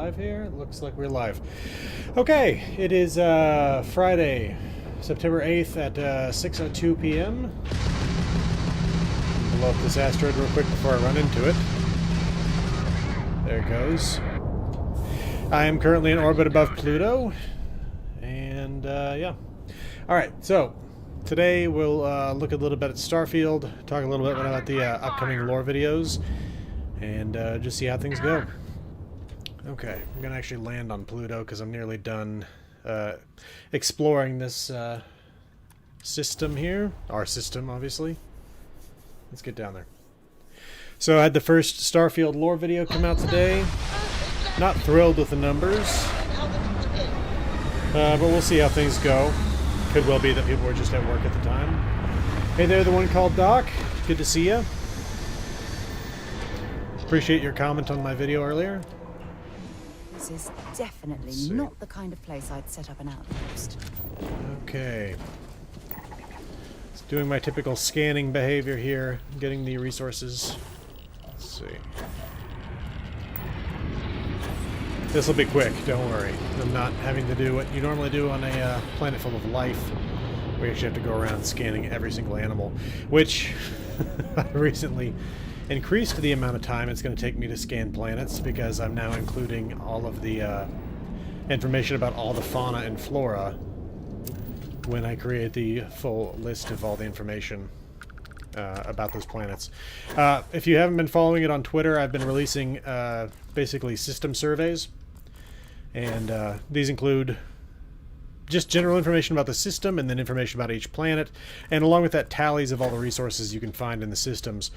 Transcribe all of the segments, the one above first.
live here? Looks like we're live. Okay, it is Friday, September 8th at 6:02 p.m. Blow up this asteroid real quick before I run into it. There it goes. I am currently in orbit above Pluto, and yeah. Alright, so today we'll look a little bit at Starfield, talk a little bit about the upcoming lore videos, and just see how things go. Okay, I'm going to actually land on Pluto because I'm nearly done exploring this system here. Our system, obviously. Let's get down there. So I had the first Starfield lore video come out today. Not thrilled with the numbers, but we'll see how things go. Could well be that people were just at work at the time. Hey there, the one called Doc. Good to see you. Appreciate your comment on my video earlier. This is definitely not the kind of place I'd set up an outpost. Okay. Just doing my typical scanning behavior here, getting the resources. Let's see. This will be quick, don't worry. I'm not having to do what you normally do on a planet full of life, where you actually have to go around scanning every single animal, which I recently increased the amount of time it's going to take me to scan planets, because I'm now including all of the information about all the fauna and flora when I create the full list of all the information about those planets. If you haven't been following it on Twitter, I've been releasing basically system surveys, and these include just general information about the system and then information about each planet, and along with that, tallies of all the resources you can find in the systems.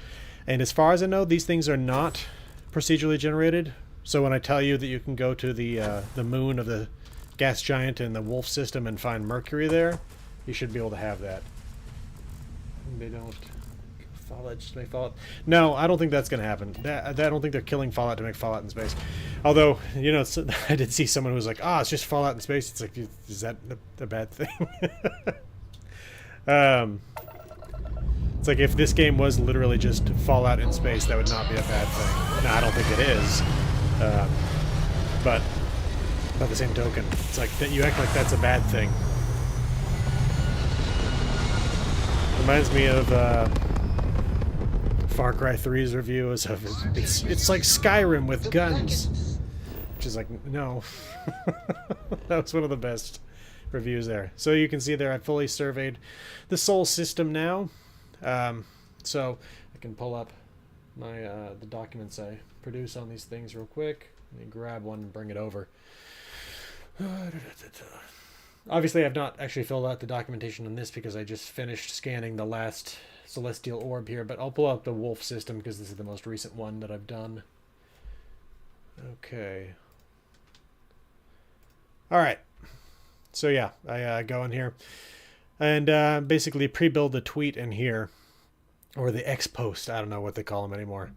And as far as I know, these things are not procedurally generated. So when I tell you that you can go to the moon of the gas giant in the Wolf system and find Mercury there, you should be able to have that. They don't. Fallout just to make Fallout. No, I don't think that's going to happen. I don't think they're killing Fallout to make Fallout in space. Although, you know, I did see someone who was like, it's just Fallout in space. It's like, is that a bad thing? It's like if this game was literally just Fallout in space, that would not be a bad thing. No, I don't think it is. But by the same token, it's like that you act like that's a bad thing. Reminds me of Far Cry 3's review of it's like Skyrim with guns, which is like, no. That was one of the best reviews there. So you can see there I fully surveyed the Sol system now. So I can pull up my the documents I produce on these things real quick. Let me grab one and bring it over. Obviously I've not actually filled out the documentation on this because I just finished scanning the last celestial orb here, but I'll pull out the Wolf system because this is the most recent one that I've done. Okay. Alright. So yeah, I go in here and basically pre-build the tweet in here, or the X post, I don't know what they call them anymore.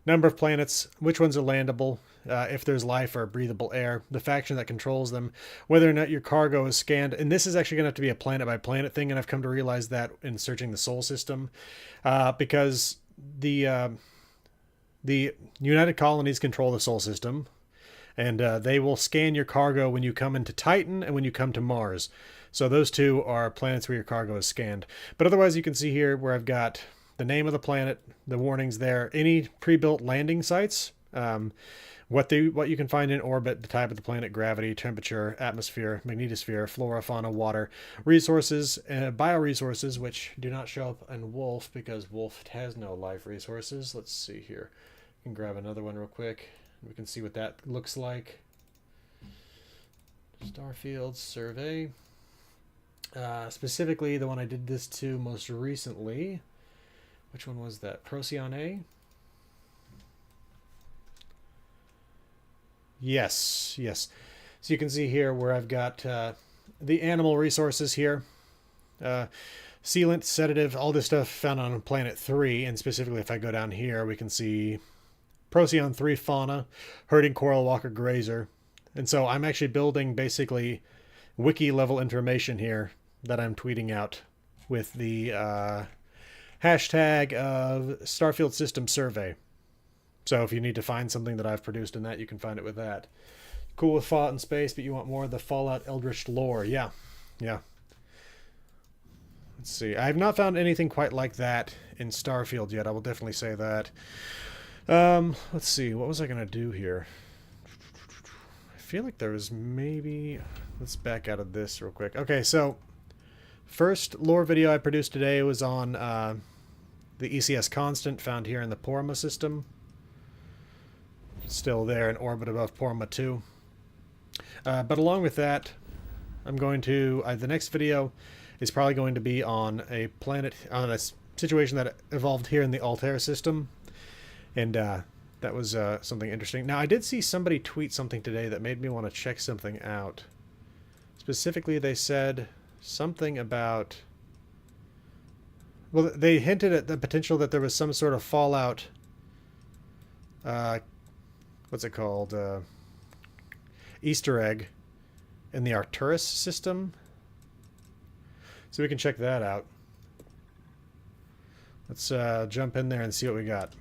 Number of planets, which ones are landable, if there's life or breathable air, the faction that controls them, whether or not your cargo is scanned. And this is actually going to have to be a planet-by-planet thing, and I've come to realize that in searching the Sol system, because the United Colonies control the Sol system, and they will scan your cargo when you come into Titan and when you come to Mars. So those two are planets where your cargo is scanned. But otherwise, you can see here where I've got the name of the planet, the warnings there, any pre-built landing sites, what you can find in orbit, the type of the planet, gravity, temperature, atmosphere, magnetosphere, flora, fauna, water, resources, bioresources, which do not show up in Wolf because Wolf has no life resources. Let's see here. I can grab another one real quick. We can see what that looks like. Starfield survey. Specifically, the one I did this to most recently. Which one was that? Procyon A? Yes, yes. So you can see here where I've got the animal resources here. Sealant, sedative, all this stuff found on planet 3. And specifically, if I go down here, we can see Procyon 3 fauna, herding coral walker grazer. And so I'm actually building basically wiki level information here that I'm tweeting out with the hashtag of Starfield System Survey. So if you need to find something that I've produced in that, you can find it with that. cool with Fallout in space, but you want more of the Fallout Eldritch lore. Yeah. Yeah. Let's see. I have not found anything quite like that in Starfield yet. I will definitely say that. Let's see. What was I going to do here? I feel like there was maybe... Let's back out of this real quick. Okay, so first lore video I produced today was on the ECS constant found here in the Porma system. Still there in orbit above Porma 2. But along with that, I'm going to... the next video is probably going to be on a planet... on a situation that evolved here in the Altair system. And that was something interesting. Now, I did see somebody tweet something today that made me want to check something out. Specifically, they said something about... Well, they hinted at the potential that there was some sort of Fallout... what's it called? Easter egg in the Arcturus system. So we can check that out. Let's jump in there and see what we got.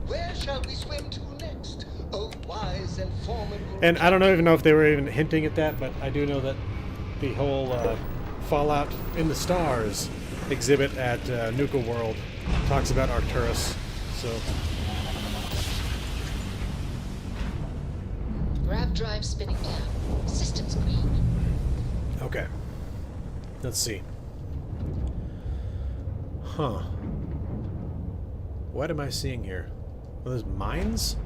Where shall we swim to next? Oh, wise and formidable. And I don't even know if they were even hinting at that, but I do know that the whole Fallout in the Stars exhibit at Nuka World talks about Arcturus. So Grav drive spinning down. Systems green. okay. Let's see. Huh. What am I seeing here? Well, there's mines?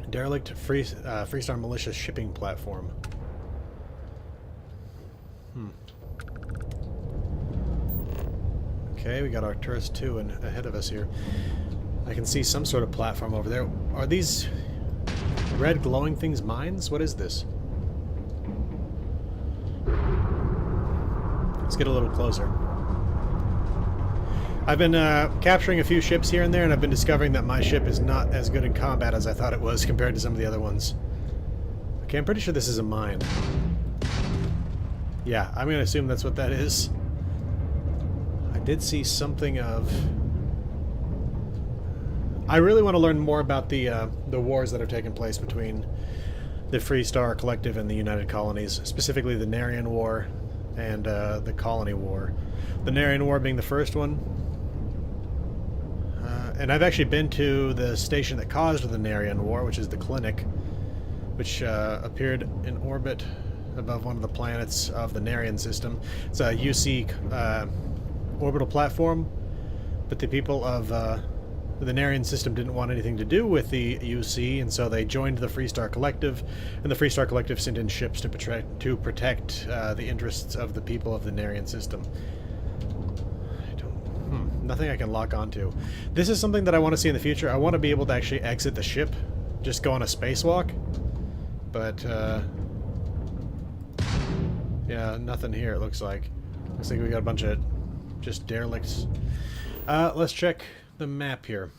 Derelict Freestar Militia shipping platform. Okay, we got Arcturus 2 and ahead of us here. I can see some sort of platform over there. Are these red glowing things mines? What is this? Let's get a little closer. I've been capturing a few ships here and there, and I've been discovering that my ship is not as good in combat as I thought it was compared to some of the other ones. Okay, I'm pretty sure this is a mine. Yeah, I'm going to assume that's what that is. I did see something of... I really want to learn more about the wars that have taken place between the Freestar Collective and the United Colonies, specifically the Narian War and the Colony War. The Narian War being the first one. And I've actually been to the station that caused the Narian War, which is the Clinic, which appeared in orbit above one of the planets of the Narian system. It's a UC orbital platform, but the people of the Narian system didn't want anything to do with the UC, and so they joined the Freestar Collective, and the Freestar Collective sent in ships to protect the interests of the people of the Narian system. Nothing I can lock onto. This is something that I want to see in the future. I want to be able to actually exit the ship, just go on a spacewalk. But, yeah, nothing here, it looks like. Looks like we got a bunch of just derelicts. Let's check the map here.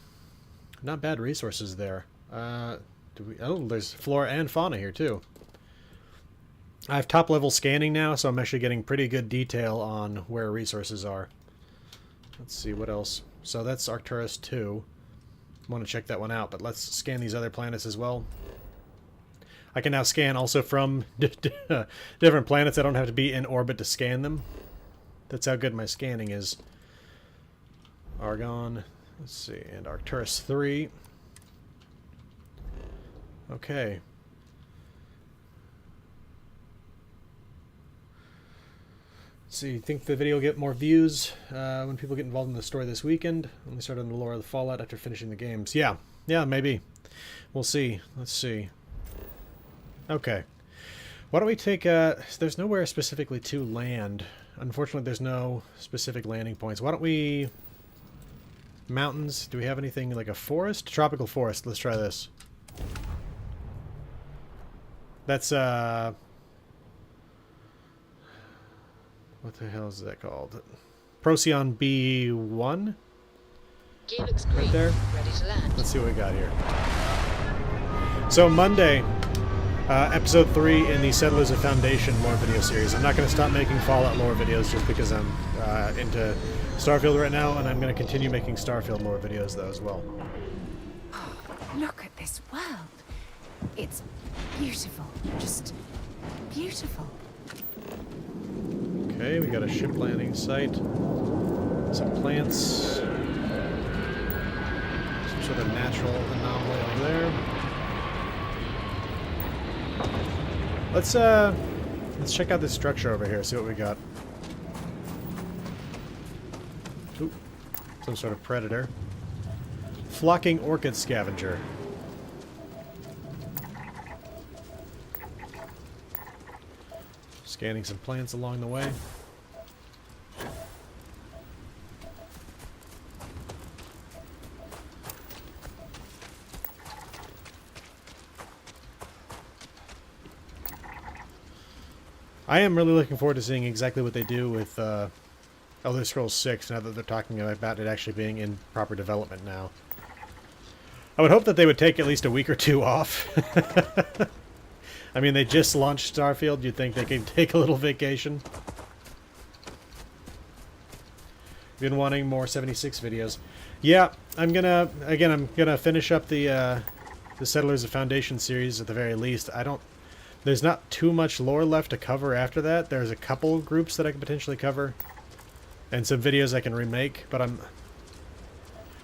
Not bad resources there. Oh, there's flora and fauna here, too. I have top-level scanning now, so I'm actually getting pretty good detail on where resources are. Let's see, what else? So that's Arcturus 2. I want to check that one out, but let's scan these other planets as well. I can now scan also from different planets. I don't have to be in orbit to scan them. That's how good my scanning is. Argon, let's see, and Arcturus 3. Okay. So you think the video will get more views when people get involved in the story this weekend? When they start on the lore of the Fallout after finishing the games? Yeah, maybe. We'll see. Let's see. Okay. Why don't we take... there's nowhere specifically to land. Unfortunately, there's no specific landing points. Why don't we... Mountains? Do we have anything like a forest? Tropical forest. Let's try this. That's, what the hell is that called? Procyon B1? Gear looks green. Right there. Ready to land. Let's see what we got here. So Monday, episode 3 in the Settlers of Foundation lore video series. I'm not going to stop making Fallout lore videos just because I'm into Starfield right now, and I'm going to continue making Starfield lore videos though as well. Look at this world. It's beautiful. Just beautiful. Okay, we got a ship landing site. Some plants. Some sort of natural anomaly over there. Let's check out this structure over here, see what we got. Oop. Some sort of predator. Flocking orchid scavenger. Scanning some plants along the way. I am really looking forward to seeing exactly what they do with Elder Scrolls 6 now that they're talking about it actually being in proper development now. I would hope that they would take at least a week or two off. I mean, they just launched Starfield. You'd think they could take a little vacation. Been wanting more 76 videos. Yeah, I'm gonna finish up the Settlers of Foundation series at the very least. There's not too much lore left to cover after that. There's a couple groups that I can potentially cover, and some videos I can remake. But I'm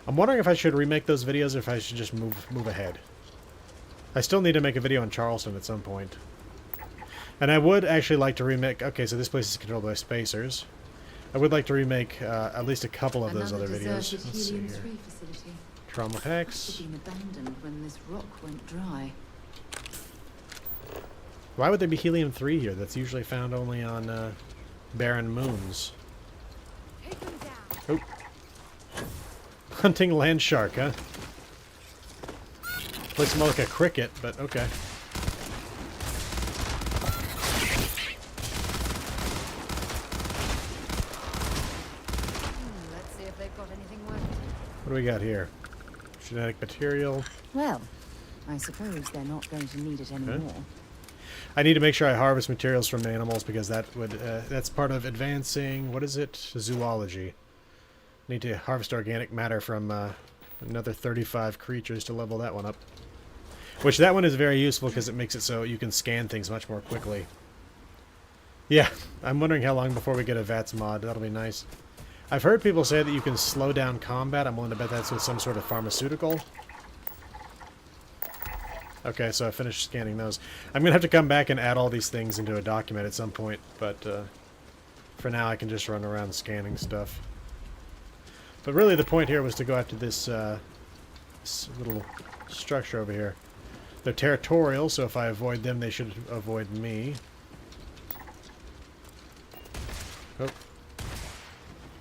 wondering if I should remake those videos or if I should just move ahead. I still need to make a video on Charleston at some point. And I would actually like to remake... Okay, so this place is controlled by spacers. I would like to remake at least a couple of those other videos. Let's see here. Trauma packs. Been abandoned when this rock went dry. Why would there be helium-3 here? That's usually found only on barren moons. Oh. Hunting land shark, huh? Looks more like a cricket, but okay. Let's see if they've got anything working. What do we got here? Genetic material. Well, I suppose they're not going to need it anymore. I need to make sure I harvest materials from animals because that's part of advancing, what is it? Zoology. Need to harvest organic matter from another 35 creatures to level that one up. Which that one is very useful because it makes it so you can scan things much more quickly. Yeah, I'm wondering how long before we get a VATS mod. That'll be nice. I've heard people say that you can slow down combat. I'm willing to bet that's with some sort of pharmaceutical. Okay, so I finished scanning those. I'm going to have to come back and add all these things into a document at some point, but for now I can just run around scanning stuff. But really the point here was to go after this, this little structure over here. They're territorial, so if I avoid them, they should avoid me. Oh.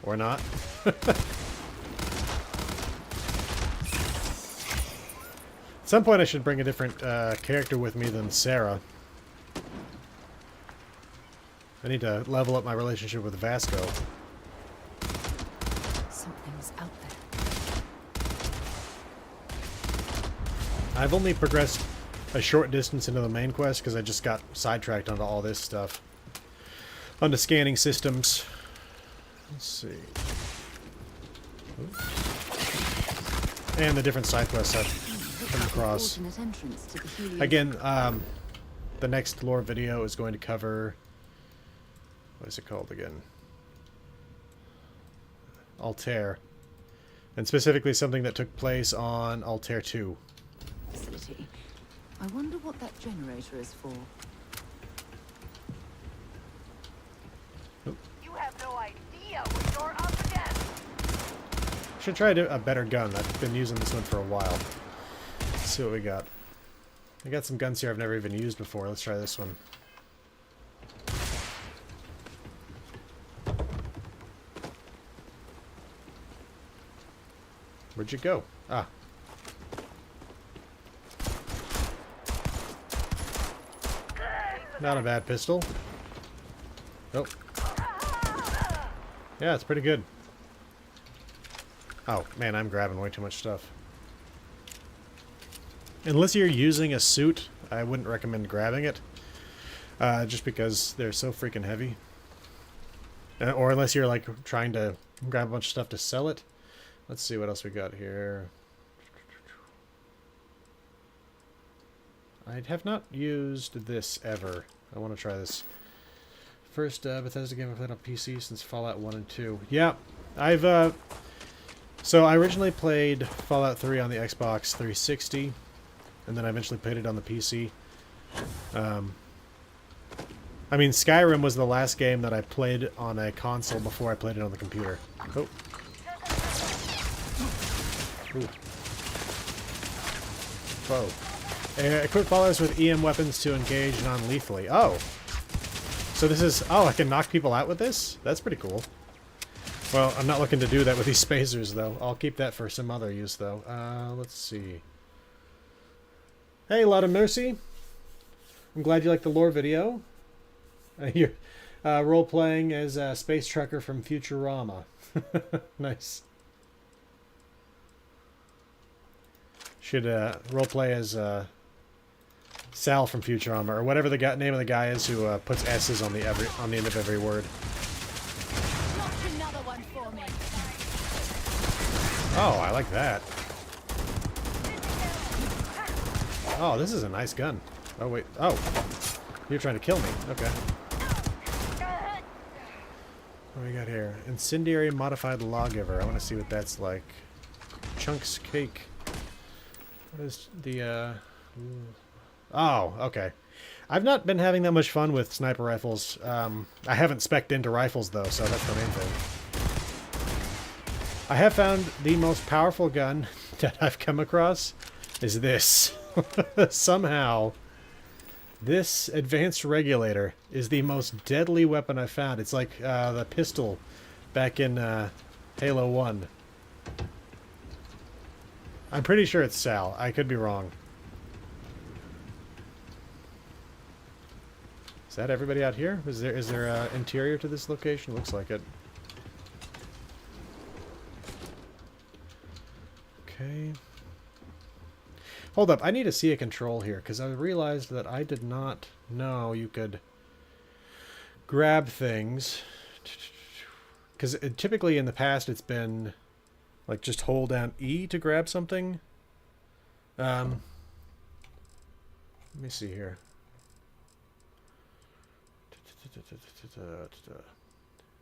Or not. At some point I should bring a different character with me than Sarah. I need to level up my relationship with Vasco. Something's out there. I've only progressed a short distance into the main quest because I just got sidetracked onto all this stuff. Onto scanning systems. Let's see. Ooh. And the different side quests I've come across. Again, the next lore video is going to cover... What is it called again? Altair. And specifically something that took place on Altair 2. Facility. I wonder what that generator is for. Oop. You have no idea what you're up against. Should try a better gun. I've been using this one for a while. Let's see what we got. I got some guns here I've never even used before. Let's try this one. Where'd you go? Ah. Not a bad pistol. Nope. Yeah, it's pretty good. Oh, man, I'm grabbing way too much stuff. Unless you're using a suit, I wouldn't recommend grabbing it. Just because they're so freaking heavy. Or unless you're, like, trying to grab a bunch of stuff to sell it. Let's see what else we got here. I have not used this ever. I want to try this. First Bethesda game I've played on PC since Fallout 1 and 2. Yeah, I've... So I originally played Fallout 3 on the Xbox 360, and then I eventually played it on the PC. I mean, Skyrim was the last game that I played on a console before I played it on the computer. Oh. Ooh. Whoa. Equip followers with EM weapons to engage non-lethally. Oh. So this is... Oh, I can knock people out with this? That's pretty cool. Well, I'm not looking to do that with these spacers, though. I'll keep that for some other use, though. Let's see. Hey, Lot of Mercy. I'm glad you liked the lore video. You're role-playing as a space trucker from Futurama. Nice. Should role-play as Sal from Futurama, or whatever the name of the guy is who puts S's on the end of every word. Another one for me. Oh, I like that. Oh, this is a nice gun. Oh, wait. Oh. You're trying to kill me. Okay. What do we got here? Incendiary Modified Lawgiver. I want to see what that's like. Chunks Cake. What is the, Oh, okay. I've not been having that much fun with sniper rifles. I haven't spec'd into rifles, though, so that's the main thing. I have found the most powerful gun that I've come across is this. Somehow, this advanced regulator is the most deadly weapon I've found. It's like the pistol back in Halo 1. I'm pretty sure it's Sal. I could be wrong. Is that everybody out here? Is there an interior to this location? Looks like it. Okay. Hold up, I need to see a control here, because I realized that I did not know you could grab things. Because typically in the past it's been like just hold down E to grab something. Let me see here.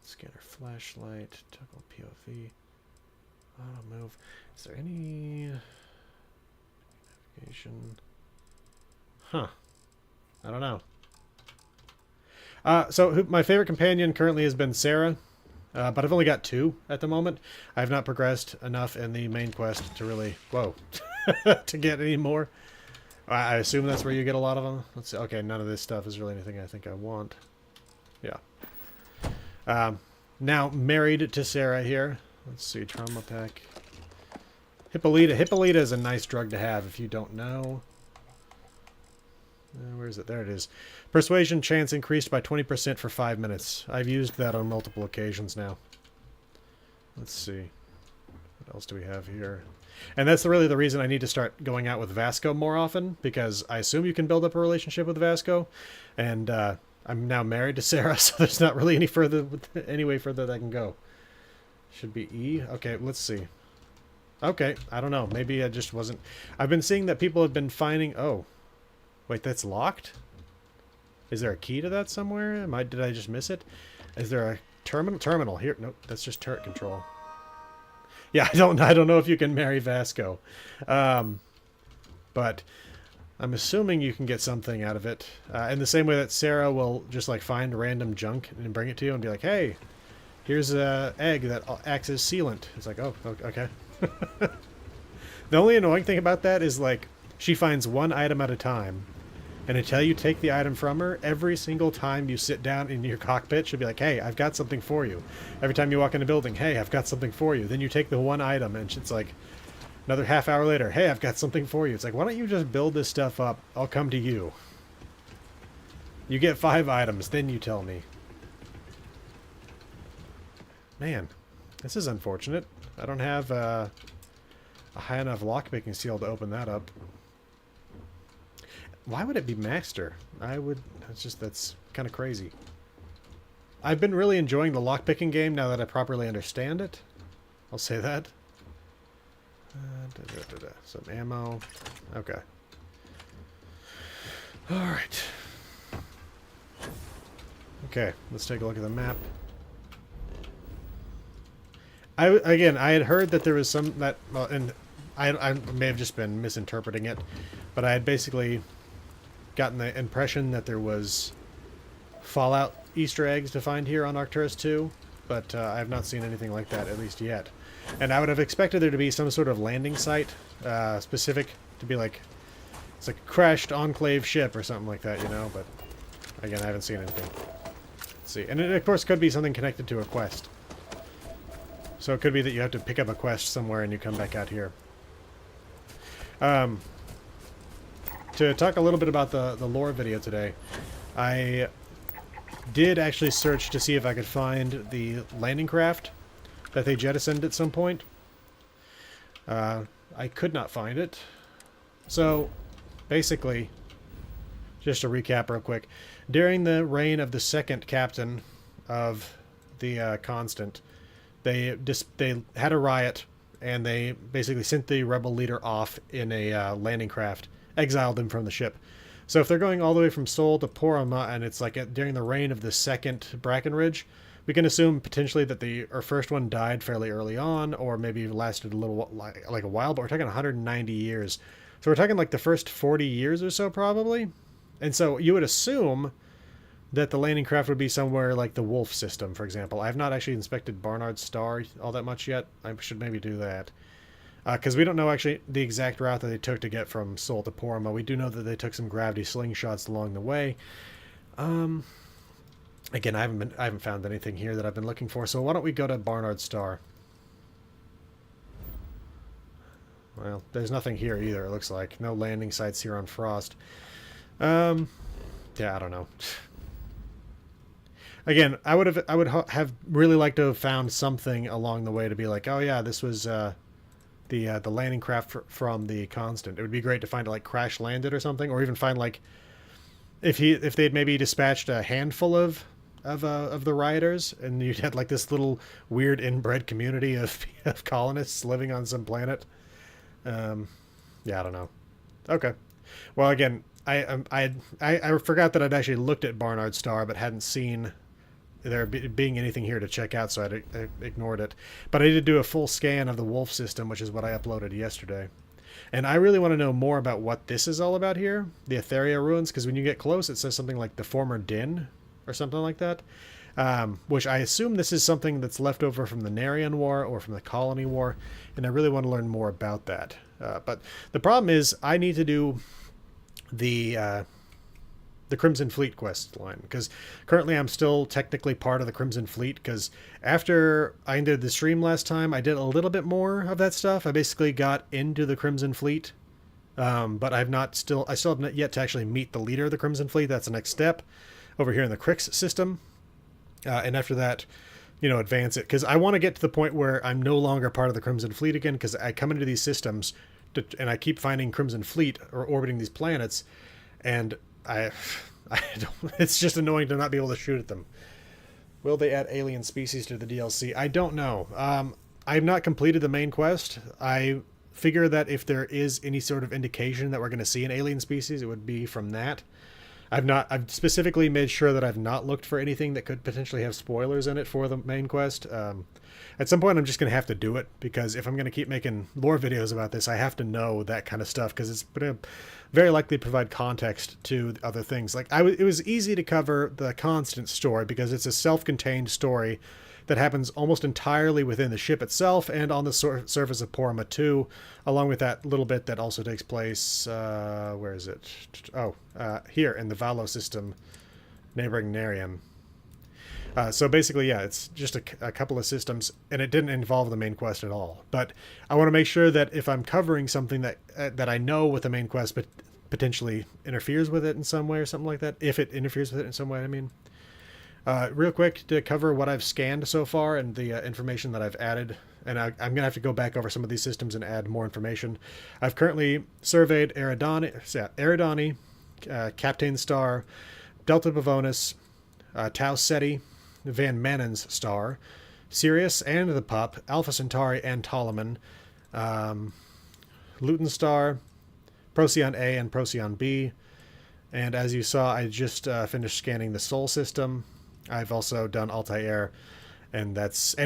Scanner flashlight, toggle POV, auto move. Is there any navigation? Huh. I don't know. So my favorite companion currently has been Sarah, but I've only got 2 at the moment. I have not progressed enough in the main quest to really, whoa, to get any more. I assume that's where you get a lot of them. Let's see. Okay, none of this stuff is really anything I think I want. Yeah. Now married to Sarah here. Let's see, trauma pack. Hippolyta. Hippolyta is a nice drug to have if you don't know. Where is it? There it is. Persuasion chance increased by 20% for 5 minutes. I've used that on multiple occasions now. Let's see. What else do we have here? And that's really the reason I need to start going out with Vasco more often, because I assume you can build up a relationship with Vasco, and I'm now married to Sarah, so there's not really any way further that I can go. Should be E. Okay, let's see. Okay, I don't know. Maybe I just wasn't... I've been seeing that people have been finding... Oh. Wait, that's locked? Is there a key to that somewhere? Did I just miss it? Is there a terminal here? Nope, that's just turret control. Yeah, I don't know if you can marry Vasco. But I'm assuming you can get something out of it. In the same way that Sarah will just like find random junk and bring it to you and be like, hey, here's an egg that acts as sealant. It's like, oh, okay. The only annoying thing about that is like she finds one item at a time. And until you take the item from her, every single time you sit down in your cockpit, she'll be like, hey, I've got something for you. Every time you walk in a building, hey, I've got something for you. Then you take the one item, and it's like, another half hour later, hey, I've got something for you. It's like, why don't you just build this stuff up? I'll come to you. You get 5 items, then you tell me. Man, this is unfortunate. I don't have a high enough lockpicking skill to open that up. Why would it be master? That's kind of crazy. I've been really enjoying the lockpicking game now that I properly understand it. I'll say that. Some ammo. Okay. Alright. Okay, let's take a look at the map. Again, I had heard that there was some that, well, and I may have just been misinterpreting it, but I had basically gotten the impression that there was Fallout Easter eggs to find here on Arcturus 2, but I have not seen anything like that, at least yet. And I would have expected there to be some sort of landing site specific to be like, it's like a crashed Enclave ship or something like that, you know, but again, I haven't seen anything. Let's see. And it, of course, could be something connected to a quest. So it could be that you have to pick up a quest somewhere and you come back out here. To talk a little bit about the lore video today, I did actually search to see if I could find the landing craft that they jettisoned at some point. I could not find it. So, basically, just to recap real quick, during the reign of the second captain of the Constant, they had a riot, and they basically sent the rebel leader off in a landing craft, exiled him from the ship. So if they're going all the way from Sol to Porama, and it's like during the reign of the second Brackenridge, we can assume potentially that our first one died fairly early on, or maybe lasted a little like a while, but we're talking 190 years. So we're talking like the first 40 years or so, probably. And so you would assume that the landing craft would be somewhere like the Wolf system, for example. I have not actually inspected Barnard's Star all that much yet. I should maybe do that. Because we don't know actually the exact route that they took to get from Sol to Porama. We do know that they took some gravity slingshots along the way. Again, I haven't found anything here that I've been looking for. So why don't we go to Barnard's Star? Well, there's nothing here either. It looks like no landing sites here on Frost. Yeah, I don't know. Again, I would have really liked to have found something along the way to be like, oh yeah, this was the landing craft from the Constant. It would be great to find it like crash landed or something, or even find like if they'd maybe dispatched a handful of the rioters, and you had like this little weird inbred community of colonists living on some planet. Yeah, I don't know. Okay, well, again, I forgot that I'd actually looked at Barnard's Star, but hadn't seen there being anything here to check out, so I ignored it. But I did do a full scan of the Wolf system, which is what I uploaded yesterday. And I really want to know more about what this is all about here, the Etheria ruins, because when you get close, it says something like the former Din, or something like that. Which I assume this is something that's left over from the Narian War or from the Colony War, and I really want to learn more about that. But the problem is, I need to do the Crimson Fleet quest line, because currently I'm still technically part of the Crimson Fleet, because after I ended the stream last time, I did a little bit more of that stuff. I basically got into the Crimson Fleet, but I still have not yet to actually meet the leader of the Crimson Fleet. That's the next step over here in the Crix system. And after that, advance it, because I want to get to the point where I'm no longer part of the Crimson Fleet again, because I come into these systems and I keep finding Crimson Fleet or orbiting these planets, and I don't, it's just annoying to not be able to shoot at them. Will they add alien species to the DLC? I don't know. I've not completed the main quest. I figure that if there is any sort of indication that we're going to see an alien species, it would be from that. I've specifically made sure that I've not looked for anything that could potentially have spoilers in it for the main quest. At some point, I'm just going to have to do it, because if I'm going to keep making lore videos about this, I have to know that kind of stuff, because it's going to very likely provide context to other things. Like, it was easy to cover the Constant story, because it's a self-contained story that happens almost entirely within the ship itself and on the surface of Porama 2, along with that little bit that also takes place, where is it? Oh, here in the Valo system, neighboring Narian. So basically, yeah, it's just a couple of systems, and it didn't involve the main quest at all. But I want to make sure that if I'm covering something that I know with the main quest, but potentially interferes with it in some way or something like that, if it interferes with it in some way, I mean. Real quick to cover what I've scanned so far and the information that I've added, and I'm going to have to go back over some of these systems and add more information. I've currently surveyed Eridani, Captain Star, Delta Pavonis, Tau Ceti, Van Manen's Star, Sirius and the Pup, Alpha Centauri and Ptolemy, Luton Star, Procyon A and Procyon B, And as you saw, I just finished scanning the Sol system. I've also done Altair, and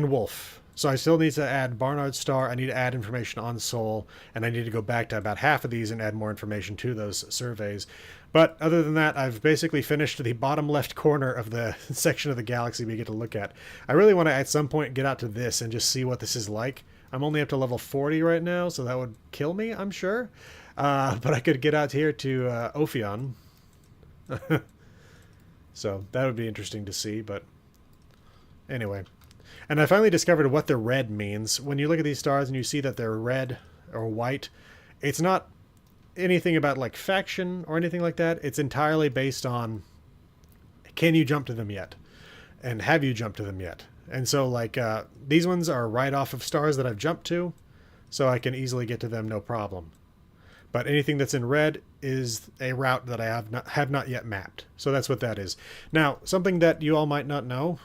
Wolf. So I still need to add Barnard Star, I need to add information on Sol, and I need to go back to about half of these and add more information to those surveys. But other than that, I've basically finished the bottom left corner of the section of the galaxy we get to look at. I really want to at some point get out to this and just see what this is like. I'm only up to level 40 right now, so that would kill me, I'm sure. But I could get out here to Ophion. So that would be interesting to see, but anyway. And I finally discovered what the red means. When you look at these stars and you see that they're red or white, it's not anything about like faction or anything like that. It's entirely based on, can you jump to them yet? And have you jumped to them yet? And so like these ones are right off of stars that I've jumped to, so I can easily get to them no problem. But anything that's in red is a route that I have not yet mapped. So that's what that is. Now, something that you all might not know,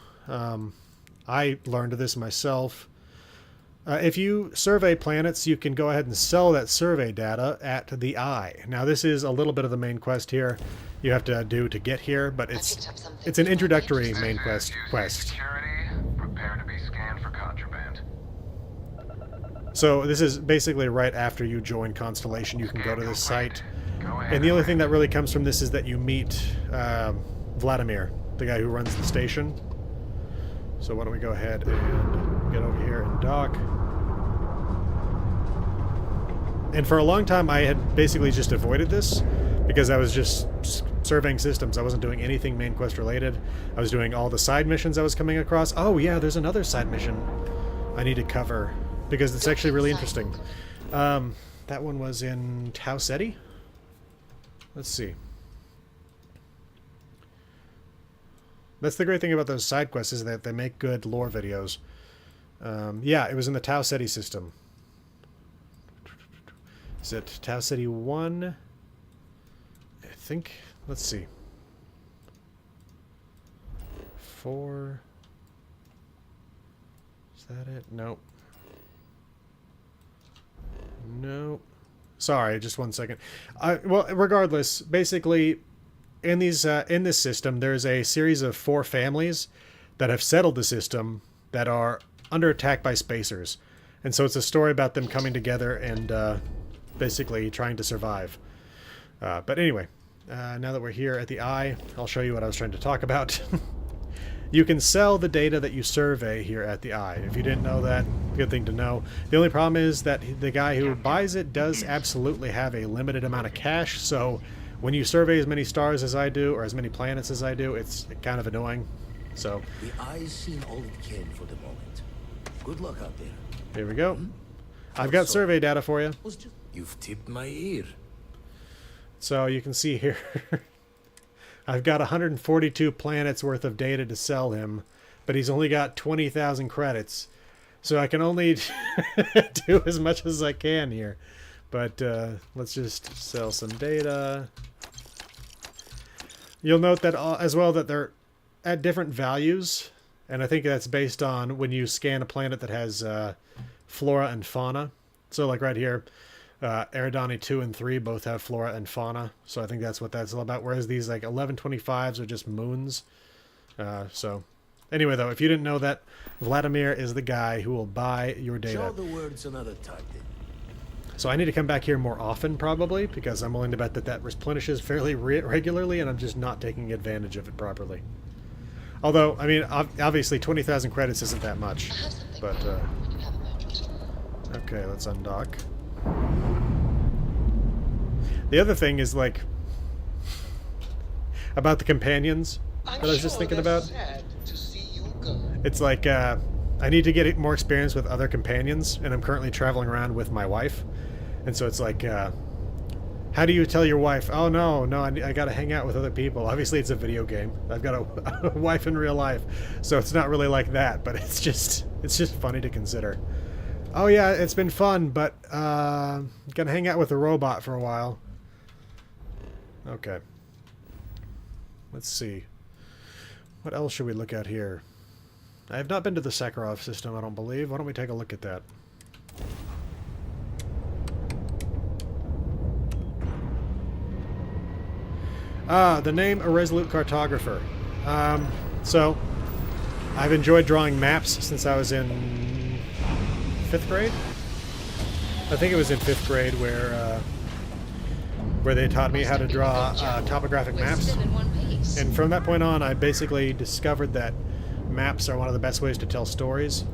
I learned this myself. If you survey planets, you can go ahead and sell that survey data at the Eye. Now, this is a little bit of the main quest here you have to do to get here, but it's an introductory main quest. Security, prepare to be scanned for contraband. So this is basically right after you join Constellation. You can go to this site. And the only thing that really comes from this is that you meet Vladimir, the guy who runs the station. So why don't we go ahead and get over here and dock. And for a long time I had basically just avoided this because I was just surveying systems. I wasn't doing anything main quest related. I was doing all the side missions I was coming across. Oh yeah, there's another side mission I need to cover because it's actually really interesting. That one was in Tau Ceti? Let's see. That's the great thing about those side quests is that they make good lore videos. Yeah, it was in the Tau Ceti system. Is it Tau Ceti 1? I think. Let's see. 4. Is that it? Nope. Nope. Sorry, just 1 second. Well, regardless, basically, in this system, there's a series of 4 families that have settled the system that are under attack by spacers, and so it's a story about them coming together and basically trying to survive. But anyway, now that we're here at the Eye, I'll show you what I was trying to talk about. You can sell the data that you survey here at the Eye. If you didn't know that, good thing to know. The only problem is that the guy who buys it does absolutely have a limited amount of cash, so when you survey as many stars as I do, or as many planets as I do, it's kind of annoying. So The Eye's seen all it can for the moment. Good luck out there. here we go. I've got survey data for you. You've tipped my ear. So you can see here, I've got 142 planets worth of data to sell him, but he's only got 20,000 credits. So I can only do as much as I can here. But let's just sell some data. You'll note that as well that they're at different values, and I think that's based on when you scan a planet that has flora and fauna. So like right here, Eridani 2 and 3 both have flora and fauna, so I think that's what that's all about, whereas these like 1125s are just moons. So anyway, though, if you didn't know that, Vladimir is the guy who will buy your data. Show the words another time then. So I need to come back here more often, probably, because I'm willing to bet that that replenishes fairly regularly, and I'm just not taking advantage of it properly. Although, I mean, obviously 20,000 credits isn't that much, but okay, let's undock. The other thing is, like, about the companions that I was just thinking about. Sad to see you go. It's like, I need to get more experience with other companions, and I'm currently traveling around with my wife. And so it's like, how do you tell your wife, oh no, I gotta hang out with other people? Obviously it's a video game. I've got a wife in real life, so it's not really like that, but it's just funny to consider. Oh yeah, it's been fun, but gonna hang out with a robot for a while. Okay. Let's see. What else should we look at here? I have not been to the Sakharov system, I don't believe. Why don't we take a look at that? The name Irresolute Cartographer. So, I've enjoyed drawing maps since I was in 5th grade. I think it was in 5th grade where they taught me how to draw topographic We're maps. still in one piece. And from that point on, I basically discovered that maps are one of the best ways to tell stories.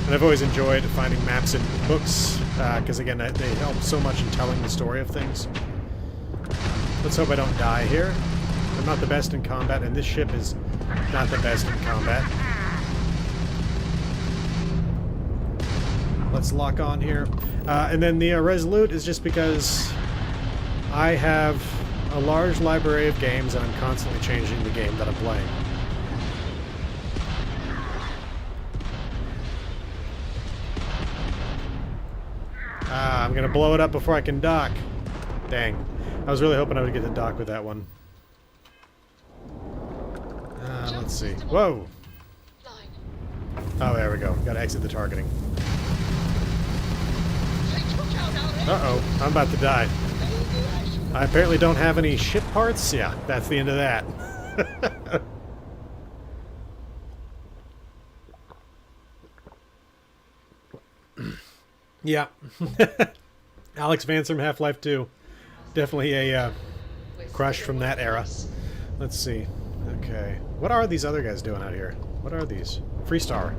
And I've always enjoyed finding maps in books, because again, they help so much in telling the story of things. Let's hope I don't die here. I'm not the best in combat, and this ship is not the best in combat. Let's lock on here. And then the Resolute is just because I have a large library of games and I'm constantly changing the game that I'm playing. I'm gonna blow it up before I can dock. Dang. I was really hoping I would get to dock with that one. Let's see. Whoa! Line. Oh, there we go. Gotta exit the targeting. Look out out there. Uh-oh. I'm about to die. I apparently don't have any ship parts. Yeah, that's the end of that. Yeah. Alex Vance from Half-Life 2. Definitely a crush from that era. Let's see. Okay. What are these other guys doing out here? What are these? Freestar.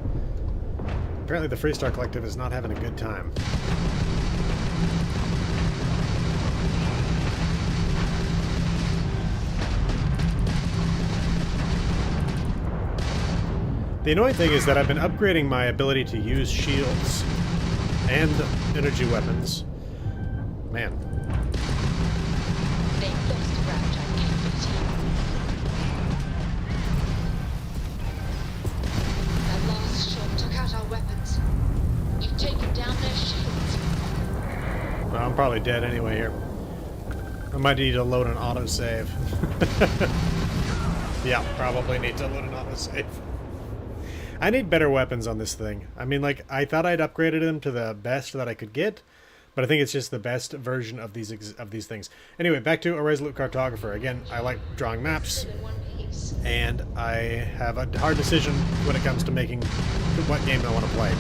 Apparently the Freestar Collective is not having a good time. The annoying thing is that I've been upgrading my ability to use shields and energy weapons. Man. They lost ground on capability. That last shot took out our weapons. You've taken down their shields. Well, I'm probably dead anyway here. I might need to load an autosave. Yeah, probably need to load an autosave. I need better weapons on this thing. I mean, like, I thought I'd upgraded them to the best that I could get, but I think it's just the best version of these things. Anyway, back to Irresolute Cartographer. Again, I like drawing maps, Still in one piece. and I have a hard decision when it comes to making what game I want to play.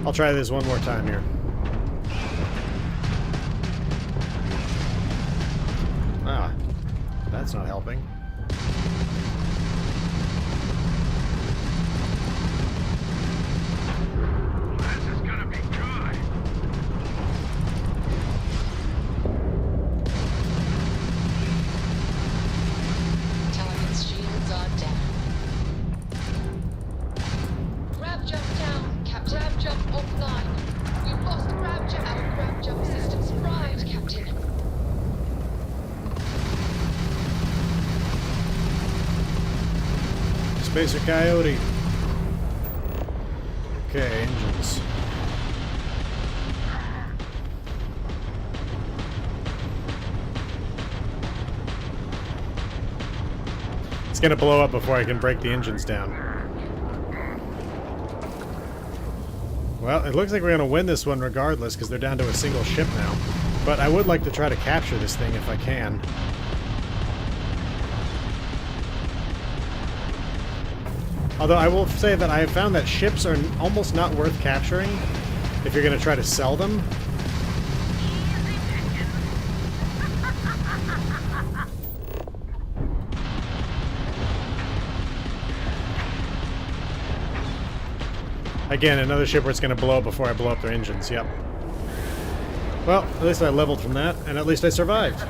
I'll try this one more time here. Ah, that's not helping. This is gonna be good. Talon's shields are down. Grab jump down, Captain. Grab jump offline. We've lost grab jump. Our grab jump system's fried, Captain. Spacer Coyote. Okay, engines. It's gonna blow up before I can break the engines down. Well, it looks like we're gonna win this one regardless, because they're down to a single ship now. But I would like to try to capture this thing if I can. Although I will say that I have found that ships are almost not worth capturing if you're going to try to sell them. Again, another ship where it's going to blow up before I blow up their engines, yep. Well, at least I leveled from that, and at least I survived.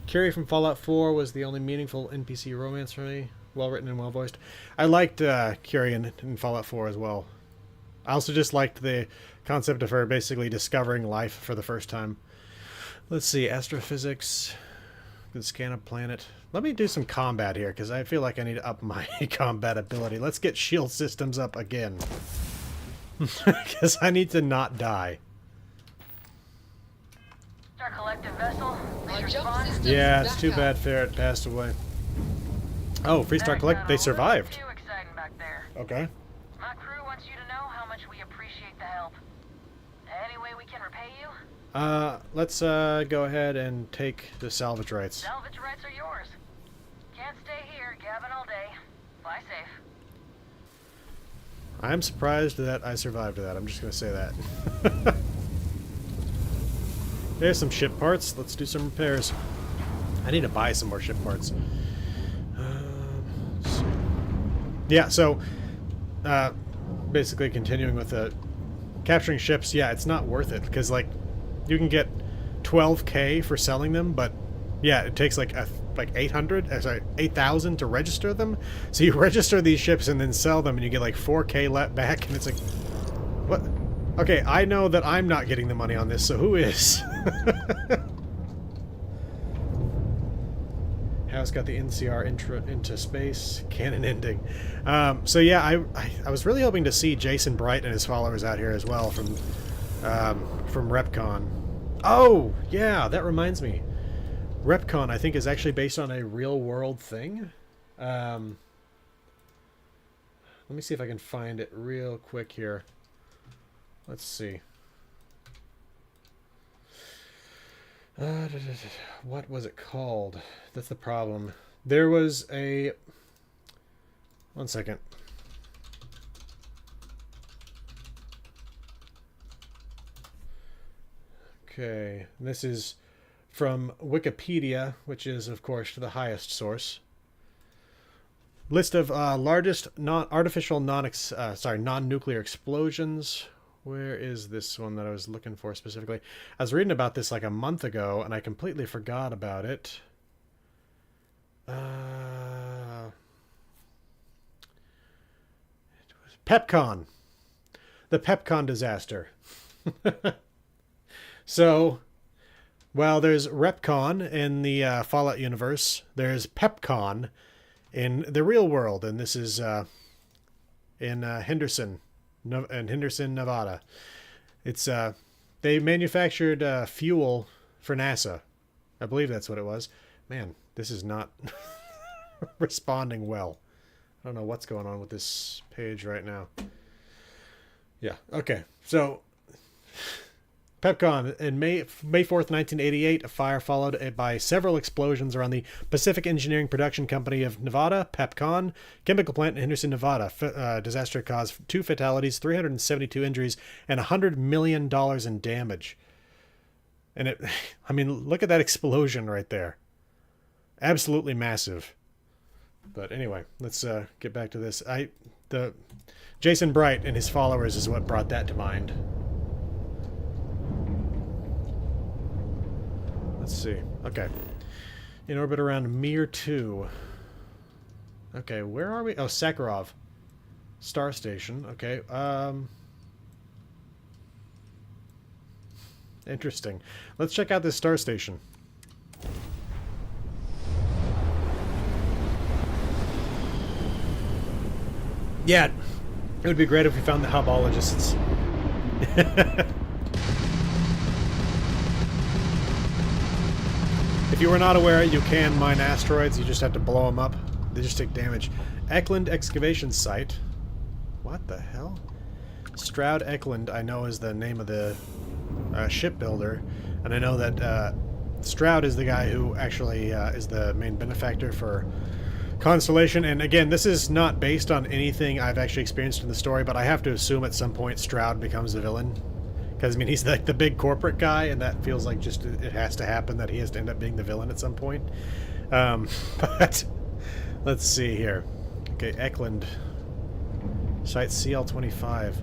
Curie from Fallout 4 was the only meaningful NPC romance for me. Well written and well voiced. I liked Curie in Fallout 4 as well. I also just liked the concept of her basically discovering life for the first time. Let's see, astrophysics. Good scan a planet. Let me do some combat here, because I feel like I need to up my combat ability. Let's get shield systems up again. Because I need to not die. Our collective vessel. Our Please jump respond. system's Yeah, it's back too up. bad Ferret passed away. Oh, Freestar That Collect, got they a little survived. Too exciting back there. Okay. My crew wants you to know how much we appreciate the help. can repay you? Let's go ahead and take the salvage rights. Salvage rights are yours. Can't stay here gabbing all day. Fly safe. I'm surprised that I survived that. I'm just gonna say that. There's some ship parts. Let's do some repairs. I need to buy some more ship parts. Let's see. Yeah, so basically continuing with the capturing ships. Yeah, it's not worth it because like you can get 12K for selling them, but yeah, it takes like 8,000 to register them. So you register these ships and then sell them, and you get like 4K let back, and it's like, what? Okay, I know that I'm not getting the money on this, so who is? House got the NCR intro into space, canon ending. So yeah, I was really hoping to see Jason Bright and his followers out here as well from RepCon. Oh, yeah, that reminds me. RepCon, I think, is actually based on a real-world thing. Let me see if I can find it real quick here. Let's see. What was it called? That's the problem. There was a... One second. Okay, this is from Wikipedia, which is, of course, the highest source. List of largest non-nuclear explosions. Where is this one that I was looking for specifically? I was reading about this like a month ago, and I completely forgot about it. PepCon. The PepCon disaster. So, while there's RepCon in the Fallout universe, there's PepCon in the real world, and this is in Henderson, Nevada. It's they manufactured fuel for NASA. I believe that's what it was. Man, this is not responding well. I don't know what's going on with this page right now. Yeah, okay. So, PepCon, in May 4th, 1988, a fire followed by several explosions around the Pacific Engineering Production Company of Nevada, PepCon, chemical plant in Henderson, Nevada. Disaster caused 2 fatalities, 372 injuries, and $100 million in damage. And it, I mean, look at that explosion right there. Absolutely massive. But anyway, let's get back to this. The Jason Bright and his followers is what brought that to mind. Let's see. Okay. In orbit around Mir 2. Okay, where are we? Oh, Sakharov. Star Station. Okay. Interesting. Let's check out this star station. Yeah, it would be great if we found the hubologists. If you were not aware, you can mine asteroids. You just have to blow them up. They just take damage. Eklund excavation site. What the hell? Stroud Eklund, I know, is the name of the shipbuilder, and I know that Stroud is the guy who actually is the main benefactor for Constellation. And again, this is not based on anything I've actually experienced in the story, but I have to assume at some point Stroud becomes the villain. Because, I mean, he's like the big corporate guy, and that feels like just it has to happen that he has to end up being the villain at some point. But let's see here. Okay, Eklund. Site CL-25.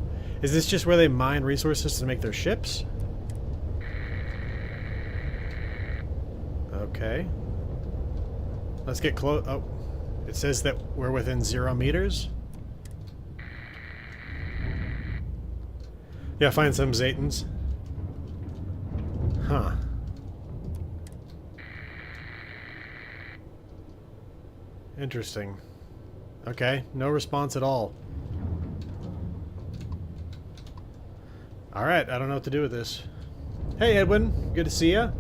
Is this just where they mine resources to make their ships? Okay. Let's get close. Oh, it says that we're within 0 meters. Yeah, find some Zetans. Huh. Interesting. Okay, no response at all. Alright, I don't know what to do with this. Hey, Edwin. Good to see ya.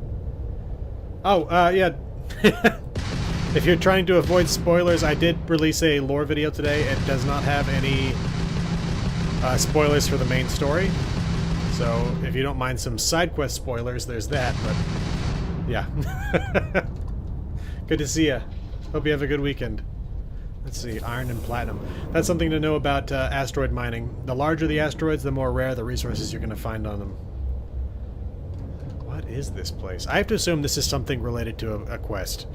Oh, yeah. If you're trying to avoid spoilers, I did release a lore video today. It does not have any spoilers for the main story. So if you don't mind some side quest spoilers, there's that, but yeah. Good to see ya. Hope you have a good weekend. Let's see, iron and platinum. That's something to know about asteroid mining. The larger the asteroids, the more rare the resources you're going to find on them. What is this place? I have to assume this is something related to a quest.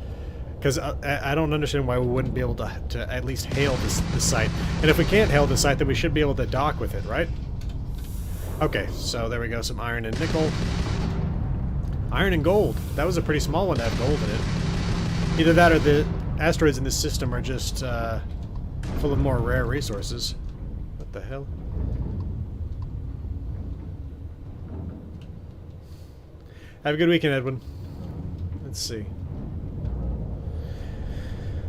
Because I don't understand why we wouldn't be able to at least hail this site. And if we can't hail the site, then we should be able to dock with it, right? Okay, so there we go, some iron and nickel. Iron and gold. That was a pretty small one to have gold in it. Either that or the asteroids in this system are just full of more rare resources. What the hell? Have a good weekend, Edwin. Let's see.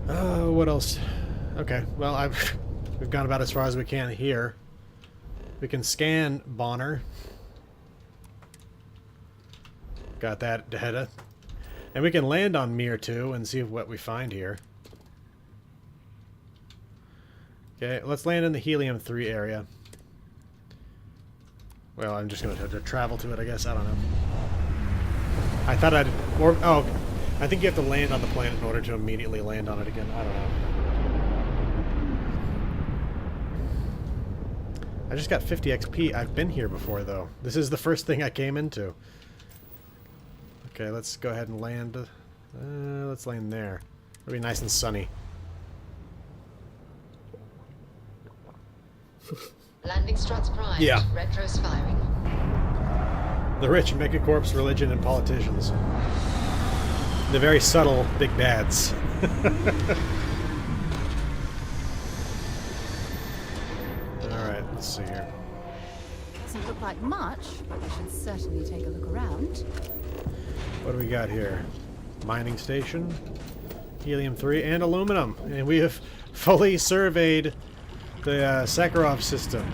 What else? Okay, well, we've gone about as far as we can here. We can scan Bonner. Got that data. And we can land on Mir 2 and see what we find here. Okay, let's land in the Helium-3 area. Well, I'm just going to have to travel to it, I guess. I don't know. I thought I'd... oh, I think you have to land on the planet in order to immediately land on it again. I don't know. I just got 50 XP. I've been here before, though. This is the first thing I came into. Okay, let's go ahead and land. Let's land there. It'll be nice and sunny. Landing struts primed. Yeah. Retros firing. The rich, megacorps, religion, and politicians. The very subtle big bads. Alright, let's see here. Doesn't look like much, but we should certainly take a look around. What do we got here? Mining station, helium-3, and aluminum. And we have fully surveyed the Sakharov system.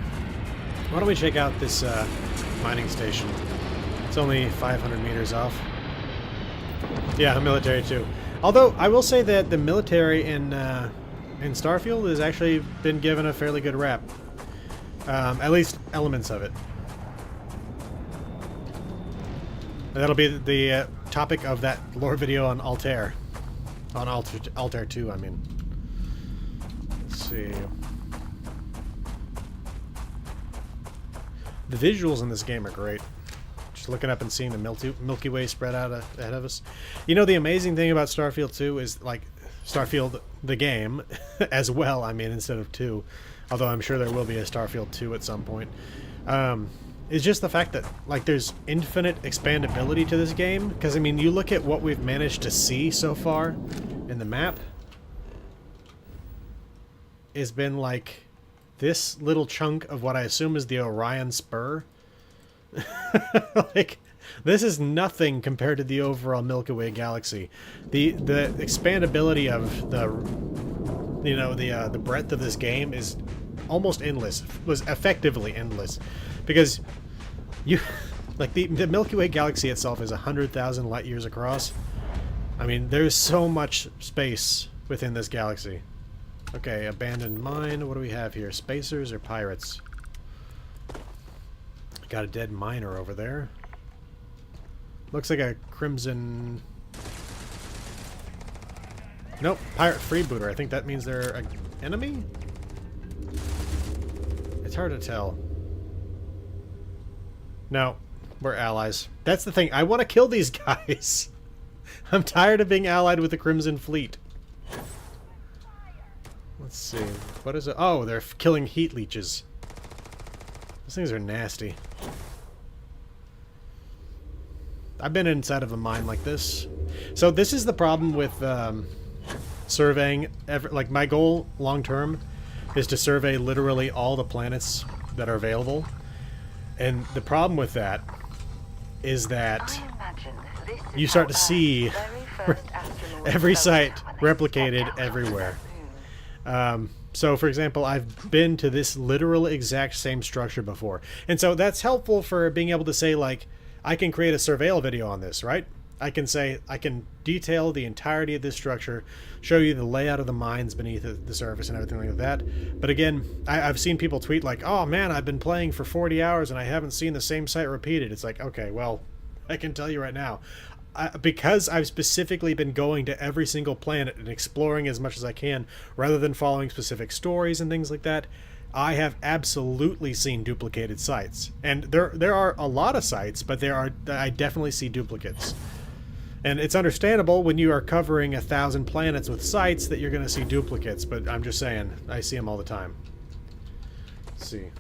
Why don't we check out this mining station? It's only 500 meters off. Yeah, military too. Although, I will say that the military in Starfield has actually been given a fairly good rap. At least elements of it. And that'll be the topic of that lore video on Altair. On Altair 2, I mean. Let's see. The visuals in this game are great. Just looking up and seeing the Milky Way spread out ahead of us. You know, the amazing thing about Starfield 2 is, like, Starfield, the game, as well, I mean, instead of 2. Although I'm sure there will be a Starfield 2 at some point. It's just the fact that, like, there's infinite expandability to this game. Because, I mean, you look at what we've managed to see so far in the map. It's been, like, this little chunk of what I assume is the Orion Spur. Like, this is nothing compared to the overall Milky Way galaxy. The expandability of the breadth of this game is almost endless. Was effectively endless, because you like the Milky Way galaxy itself is 100,000 light years across. I mean, there's so much space within this galaxy. Okay, abandoned mine. What do we have here? Spacers or pirates? Got a dead miner over there. Looks like a crimson... Nope, pirate freebooter. I think that means they're an enemy? It's hard to tell. No, we're allies. That's the thing. I want to kill these guys. I'm tired of being allied with the Crimson Fleet. Let's see. What is it? Oh, they're killing heat leeches. Those things are nasty. I've been inside of a mine like this. So this is the problem with surveying. Like, my goal long term is to survey literally all the planets that are available. And the problem with that is that you start to see every site replicated everywhere. So, for example, I've been to this literal exact same structure before. And so that's helpful for being able to say, like, I can create a surveil video on this, right? I can say, I can detail the entirety of this structure, show you the layout of the mines beneath the surface and everything like that. But again, I've seen people tweet like, oh man, I've been playing for 40 hours and I haven't seen the same site repeated. It's like, okay, well, I can tell you right now. Because I've specifically been going to every single planet and exploring as much as I can, rather than following specific stories and things like that, I have absolutely seen duplicated sites. And there are a lot of sites, but I definitely see duplicates. And it's understandable when you are covering 1,000 planets with sites that you're going to see duplicates, but I'm just saying, I see them all the time. Let's see.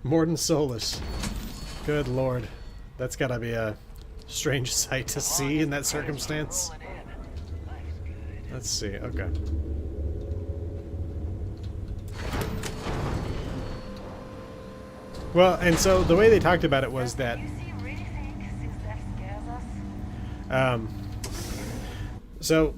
Morden Solus. Good lord. That's gotta be a strange sight to see in that circumstance. Let's see, okay. Well, and so the way they talked about it was that so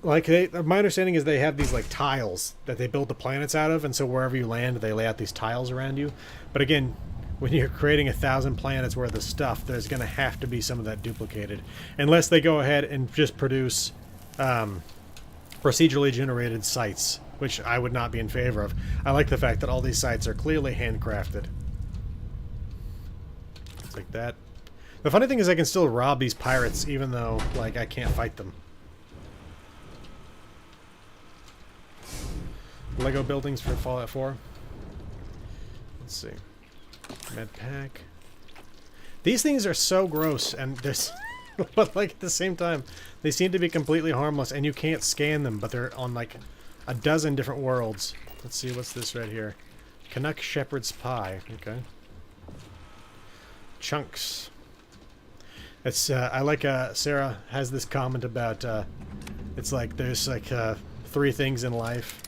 like my understanding is they have these like tiles that they build the planets out of, and so wherever you land they lay out these tiles around you. But again, when you're creating 1,000 planets worth of stuff, there's going to have to be some of that duplicated, unless they go ahead and just produce procedurally generated sites, which I would not be in favor of. I like the fact that all these sites are clearly handcrafted. It's like that. The funny thing is I can still rob these pirates even though, like, I can't fight them. Lego buildings for Fallout 4. Let's see. Med pack. These things are so gross, and there's, but like at the same time, they seem to be completely harmless, and you can't scan them, but they're on like a dozen different worlds. Let's see, what's this right here? Canuck Shepherd's Pie. Okay. Chunks. It's I like Sarah has this comment about it's like there's like 3 things in life: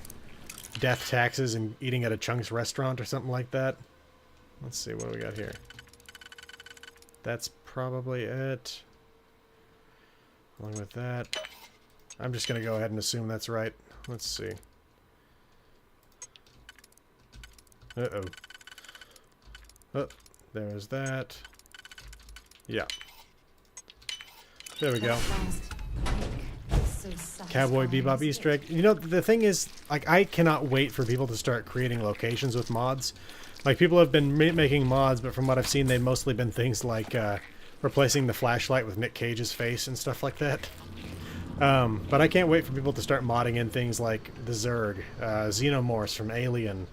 death, taxes, and eating at a Chunks restaurant or something like that. Let's see, what do we got here? That's probably it. Along with that, I'm just gonna go ahead and assume that's right. Let's see. Uh-oh. Oh, there's that. Yeah. There we go. Cowboy Bebop Easter egg. You know, the thing is, like, I cannot wait for people to start creating locations with mods. Like, people have been making mods, but from what I've seen, they've mostly been things like replacing the flashlight with Nick Cage's face and stuff like that. But I can't wait for people to start modding in things like the Zerg, Xenomorphs from Alien,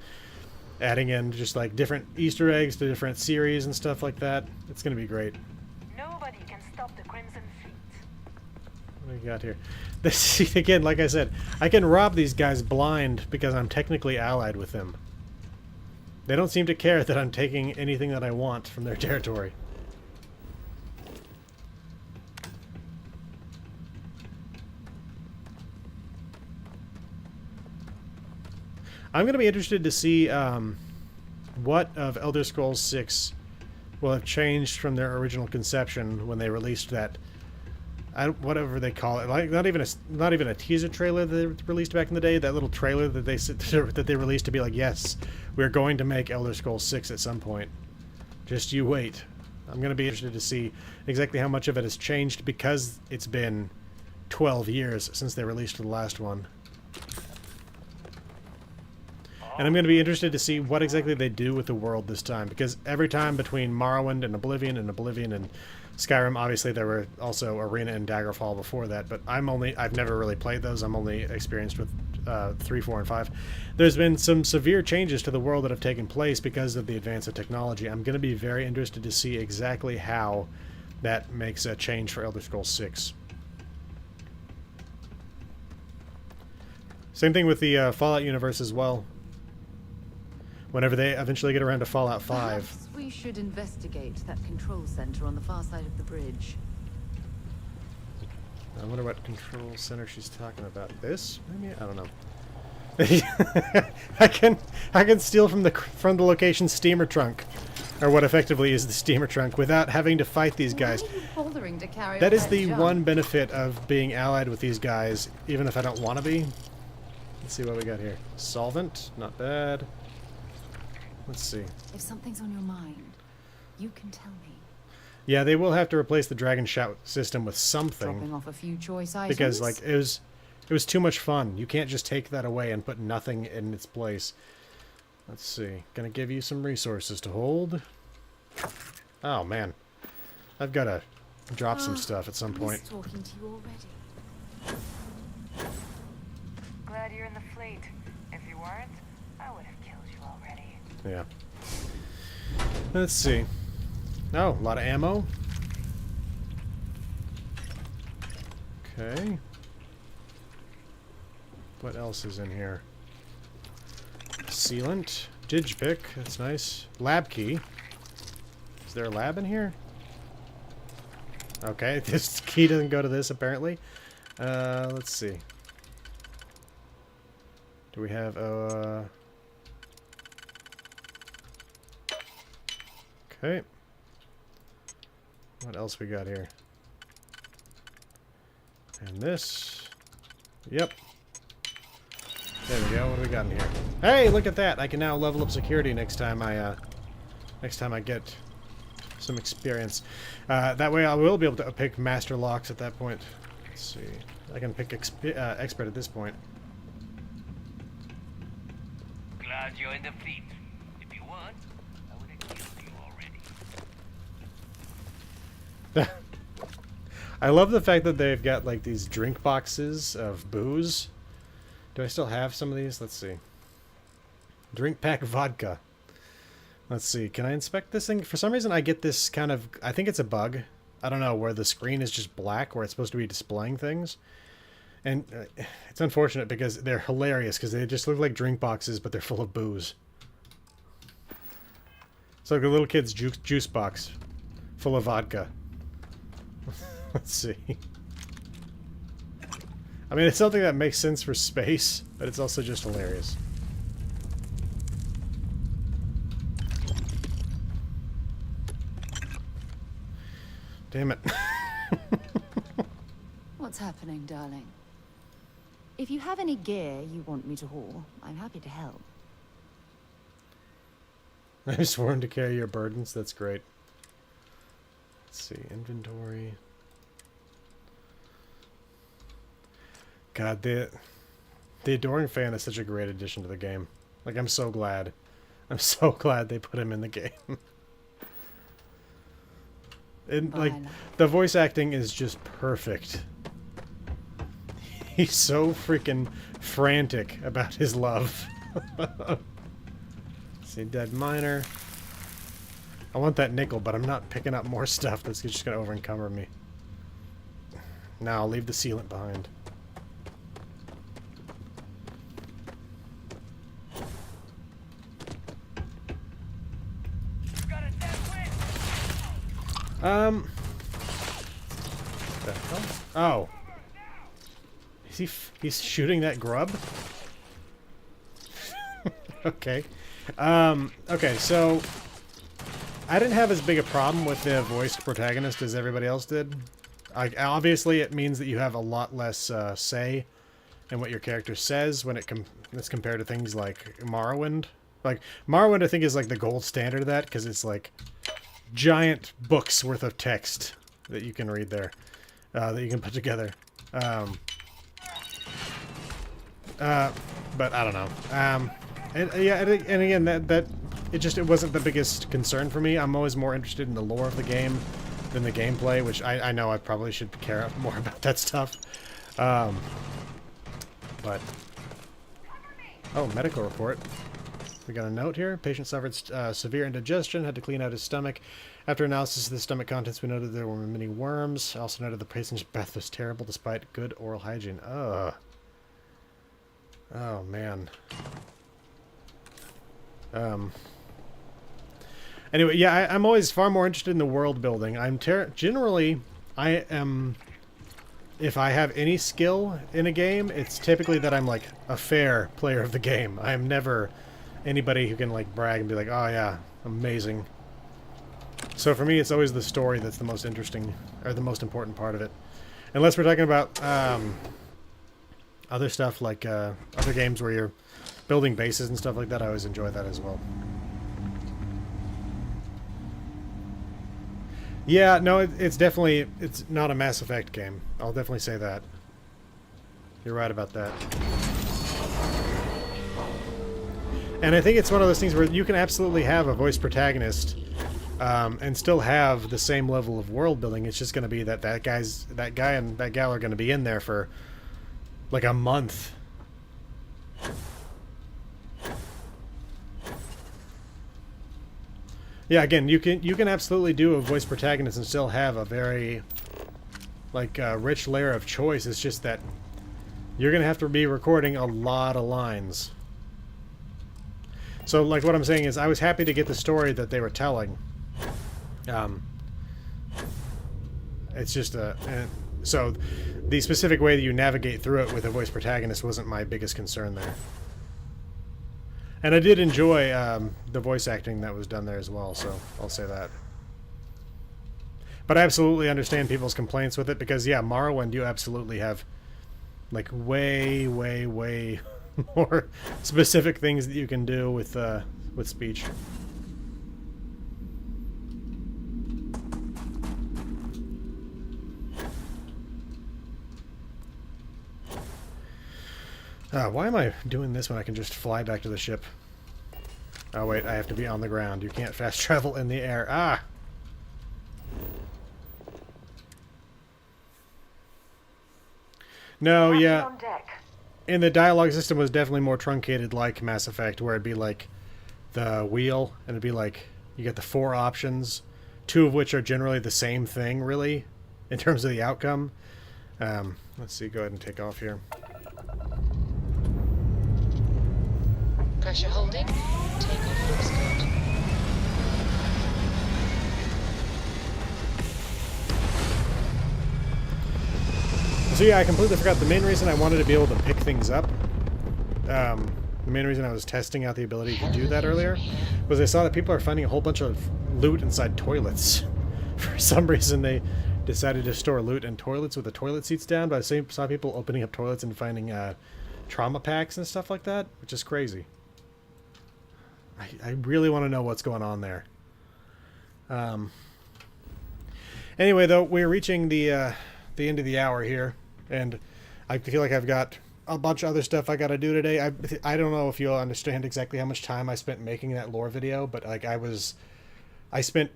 adding in just like different Easter eggs to different series and stuff like that. It's going to be great. Nobody can stop the Crimson Fleet. What do we got here? This, again, like I said, I can rob these guys blind because I'm technically allied with them. They don't seem to care that I'm taking anything that I want from their territory. I'm going to be interested to see what of Elder Scrolls 6 will have changed from their original conception when they released that, whatever they call it, like not even a teaser trailer that they released back in the day. That little trailer that they released to be like, yes, we're going to make Elder Scrolls 6 at some point. Just you wait. I'm going to be interested to see exactly how much of it has changed because it's been 12 years since they released the last one. And I'm going to be interested to see what exactly they do with the world this time, because every time between Morrowind and Oblivion and Skyrim, obviously there were also Arena and Daggerfall before that, but I've never really played those. I'm only experienced with 3, 4, and 5. There's been some severe changes to the world that have taken place because of the advance of technology. I'm going to be very interested to see exactly how that makes a change for Elder Scrolls 6. Same thing with the Fallout universe as well. Whenever they eventually get around to Fallout 5. Perhaps we should investigate that control center on the far side of the bridge. I wonder what control center she's talking about. This? Maybe? I don't know. I can steal from the location steamer trunk, or what effectively is the steamer trunk, without having to fight these guys. Why are you bothering to carry That all is the junk? one benefit of being allied with these guys, even if I don't want to be. Let's see what we got here. Solvent, not bad. Let's see. If something's on your mind, you can tell me. Yeah, they will have to replace the Dragon Shout system with something. Dropping off a few choice items. Because, like, it was too much fun. You can't just take that away and put nothing in its place. Let's see. Gonna give you some resources to hold. Oh, man. I've got to drop some stuff at some point. Miss talking to you already. Glad you're in the fleet. If you weren't, I would have killed you already. Yeah. Let's see. Oh, a lot of ammo. Okay. What else is in here? Sealant. Digipick. That's nice. Lab key. Is there a lab in here? Okay, this key doesn't go to this, apparently. Let's see. Do we have, okay. What else we got here? And this. Yep. There we go. What do we got in here? Hey, look at that! I can now level up security next time I get some experience. That way I will be able to pick master locks at that point. Let's see. I can pick expert at this point. Glad you're in the fleet. If you weren't, I would have killed you already. I love the fact that they've got like these drink boxes of booze. Do I still have some of these? Let's see. Drink pack vodka. Let's see. Can I inspect this thing? For some reason I get this kind of... I think it's a bug. I don't know, where the screen is just black, where it's supposed to be displaying things. And it's unfortunate because they're hilarious, because they just look like drink boxes, but they're full of booze. It's like a little kid's juice box full of vodka. Let's see. I mean, it's something that makes sense for space, but it's also just hilarious. Damn it. What's happening, darling? If you have any gear you want me to haul, I'm happy to help. I've sworn to carry your burdens. That's great. Let's see. Inventory. God, the Adoring Fan is such a great addition to the game. Like, I'm so glad. I'm so glad they put him in the game. And, like, the voice acting is just perfect. He's so freaking frantic about his love. See, dead miner. I want that nickel, but I'm not picking up more stuff that's just going to over-encumber me. Now I'll leave the sealant behind. The hell? Oh. He's shooting that grub? Okay. Okay, so I didn't have as big a problem with the voiced protagonist as everybody else did. Obviously, it means that you have a lot less say in what your character says when it's compared to things like Morrowind. Like, Morrowind, I think, is like the gold standard of that, because it's like giant books worth of text that you can read there, that you can put together. But I don't know. And yeah, and again, it wasn't the biggest concern for me. I'm always more interested in the lore of the game than the gameplay, which I know I probably should care more about that stuff. But oh, medical report. We got a note here. Patient suffered severe indigestion, had to clean out his stomach. After analysis of the stomach contents, we noted there were many worms. Also noted the patient's breath was terrible despite good oral hygiene. Ugh. Oh, man. Anyway, yeah, I'm always far more interested in the world building. Generally, I am... If I have any skill in a game, it's typically that I'm, like, a fair player of the game. I am never anybody who can, like, brag and be like, oh, yeah, amazing. So for me, it's always the story that's the most interesting, or the most important part of it. Unless we're talking about other stuff like other games where you're building bases and stuff like that, I always enjoy that as well. Yeah, no, it's definitely, it's not a Mass Effect game. I'll definitely say that. You're right about that. And I think it's one of those things where you can absolutely have a voice protagonist and still have the same level of world building. It's just going to be that that guy and that gal are going to be in there for like a month. Yeah, again, you can absolutely do a voice protagonist and still have a very like rich layer of choice. It's just that you're going to have to be recording a lot of lines. So, like, what I'm saying is, I was happy to get the story that they were telling. It's just so the specific way that you navigate through it with a voice protagonist wasn't my biggest concern there. And I did enjoy the voice acting that was done there as well, so I'll say that. But I absolutely understand people's complaints with it, because, yeah, Morrowind, you absolutely have, like, way, way, way more specific things that you can do with speech. Why am I doing this when I can just fly back to the ship? Oh wait, I have to be on the ground. You can't fast travel in the air. Ah! No, yeah. And the dialogue system was definitely more truncated like Mass Effect, where it'd be like the wheel, and it'd be like you get the 4 options, 2 of which are generally the same thing, really, in terms of the outcome. Let's see, go ahead and take off here. Pressure holding. Takeoff looks good. So yeah, I completely forgot the main reason I wanted to be able to pick things up. The main reason I was testing out the ability to do that earlier was I saw that people are finding a whole bunch of loot inside toilets. For some reason, they decided to store loot in toilets with the toilet seats down, but I saw people opening up toilets and finding trauma packs and stuff like that, which is crazy. I really want to know what's going on there. Anyway, though, we're reaching the end of the hour here, and I feel like I've got a bunch of other stuff I got to do today. I don't know if you'll understand exactly how much time I spent making that lore video, but like I spent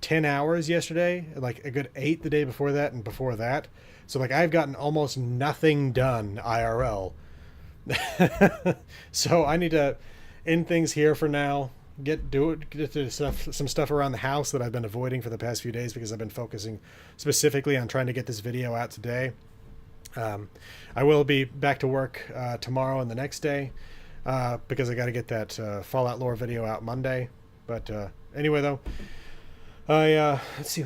10 hours yesterday, like a good 8 the day before that, and before that. So like I've gotten almost nothing done IRL. So I need to end things here for now. Get to some stuff around the house that I've been avoiding for the past few days because I've been focusing specifically on trying to get this video out today. I will be back to work tomorrow and the next day because I got to get that Fallout lore video out Monday. But anyway, though, let's see.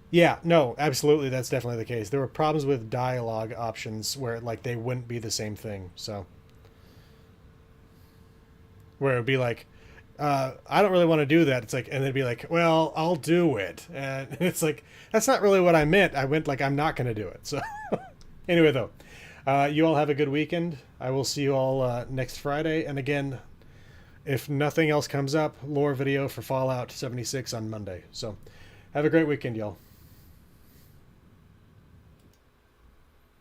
Yeah, no, absolutely, that's definitely the case. There were problems with dialogue options where like they wouldn't be the same thing. So where it would be like, I don't really want to do that. It's like, and they'd be like, well, I'll do it. And it's like, that's not really what I meant. I went like, I'm not going to do it. So anyway, though, you all have a good weekend. I will see you all next Friday. And again, if nothing else comes up, lore video for Fallout 76 on Monday. So have a great weekend, y'all.